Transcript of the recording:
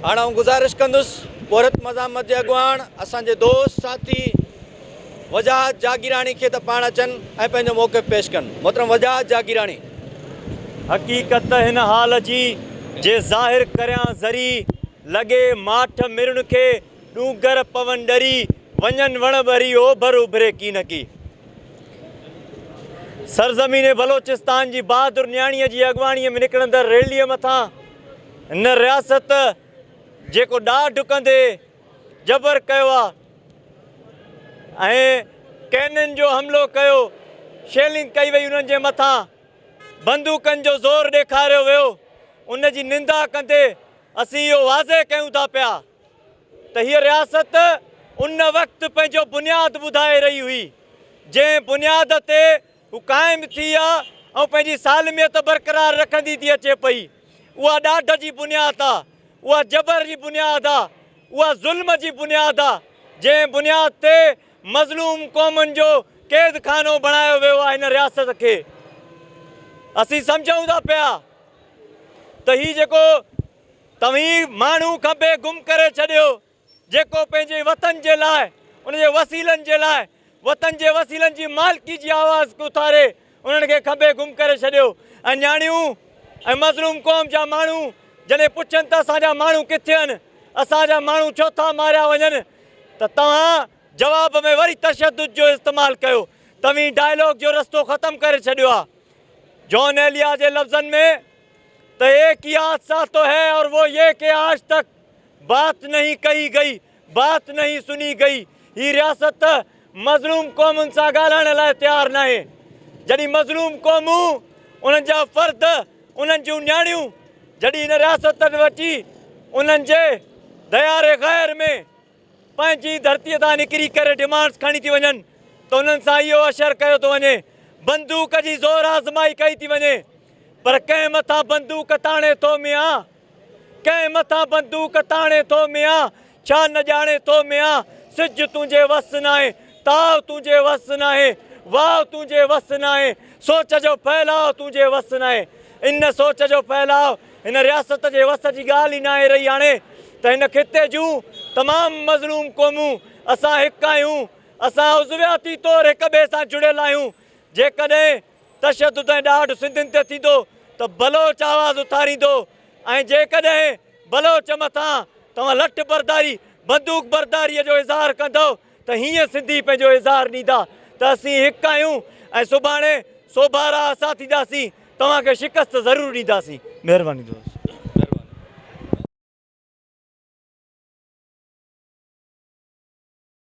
हाँ गुजारिश कंदुसि औरत मज़ामत जे अॻुवाण असांजे दोस्त साथी वजाहत जागीरानी के पाण अचनि ऐं पंहिंजो मौक़िफ़ पेश कनि। मोहतरम वजाहत जागीरानी। हक़ीक़त हिन हाल जी जे ज़ाहिर करियां ज़री लॻे माठ मिरुण खे ॾूंगर पवन डरी वञनि वण भरी ओभर उभरे की न की। सरज़मीन बलोचिस्तान जी बहादुर न्याणीअ जी अॻुवाणीअ में निकिरंदड़ रैलीअ मथां हिन रियासत जेको ॾाढ कंदे जबर कयो आहे ऐं कैनन जो हमिलो कयो, शेलिंग कई वई उन्हनि जे मथां, बंदूकनि जो ज़ोर ॾेखारियो वियो, उन जी निंदा कंदे असीं इहो वाज़े कयूं था पिया त हीअ रियासत उन वक़्तु पंहिंजो बुनियाद ॿुधाए रही हुई जंहिं बुनियाद ते हू क़ाइमु थी आहे ऐं पंहिंजी सालमियत बरक़रार रखंदी थी अचे पई। उहा ॾाढ जी बुनियाद आहे, उहा जबर जी बुनियाद आहे, उहा ज़ुल्म जी बुनियाद आहे जंहिं बुनियाद ते मज़लूम क़ौमुनि जो क़ैद खानो बणायो वियो आहे हिन रियासत खे। असीं सम्झूं था पिया त हीउ जेको तव्हीं माण्हू खंबे गुम करे छॾियो, जेको पंहिंजे वतन जे लाइ उनजे वसीलनि जे लाइ वतन जे वसीलनि जी मालिकी जी आवाज़ उथारे उन्हनि खे खंबे गुम करे छॾियो। ऐं न्याणियूं ऐं मज़लूम क़ौम जा माण्हू जॾहिं पुछनि त असांजा माण्हू किथे आहिनि, असांजा माण्हू छो था मारिया वञनि, त तव्हां जवाब में वरी तशद्दुद जो इस्तेमालु कयो। तव्हीं डायलॉग जो रस्तो ख़तमु करे छॾियो आहे। जॉन एलिया जे लफ़्ज़नि में तो एक ही हादसा तो है और वो ये कि आज तक बात नहीं कही गई, बात नहीं सुनी गई। ही रियासत मज़लूम क़ौमुनि सां ॻाल्हाइण लाइ तयारु न आहे। जॾहिं मज़लूम क़ौमूं उन्हनि जा फ़र्द उन्हनि जूं न्याणियूं जॾहिं हिन रियासत में अची उन्हनि जे दयारे ग़ैर में पंहिंजी धरतीअ तां निकिरी करे डिमांड्स खणी थी वञनि त उन्हनि सां इहो असरु कयो थो वञे, बंदूक जी ज़ोर आज़माई कई थी वञे। पर कंहिं मथां बंदूक ताणे थो मियां, कंहिं मथां बंदूक ताणे थो मियां, छा न ॼाणे थो मियां, सिज तुंहिंजे वस न आहे, ताव तुंहिंजे वस न आहे, वाव तुंहिंजे वस न आहे, सोच जो फैलाव तुंहिंजे वस न आहे। इन सोच जो फैलाव हिन रियासत जे वस जी ॻाल्हि ई न आहे रही। हाणे त हिन खिते जूं तमामु मज़लूम क़ौमूं असां हिकु आहियूं, असां उज़वियाती तौरु हिक ॿिए सां जुड़ियल आहियूं। जेकॾहिं तशद्दुद ऐं ॾाढ सिंधियुनि ते थींदो त बलोच आवाज़ उथारींदो, ऐं जेकॾहिं बलोच मथां तव्हां लठ बरदारी बंदूक बरदारीअ जो इज़हार कंदव त हीअं सिंधी पंहिंजो इज़हार ॾींदा त असीं हिकु आहियूं ऐं सुभाणे सोभारा असां थींदासीं, तव्हांखे शिकस्त ज़रूरु ॾींदासीं। महिरबानी दोस्त।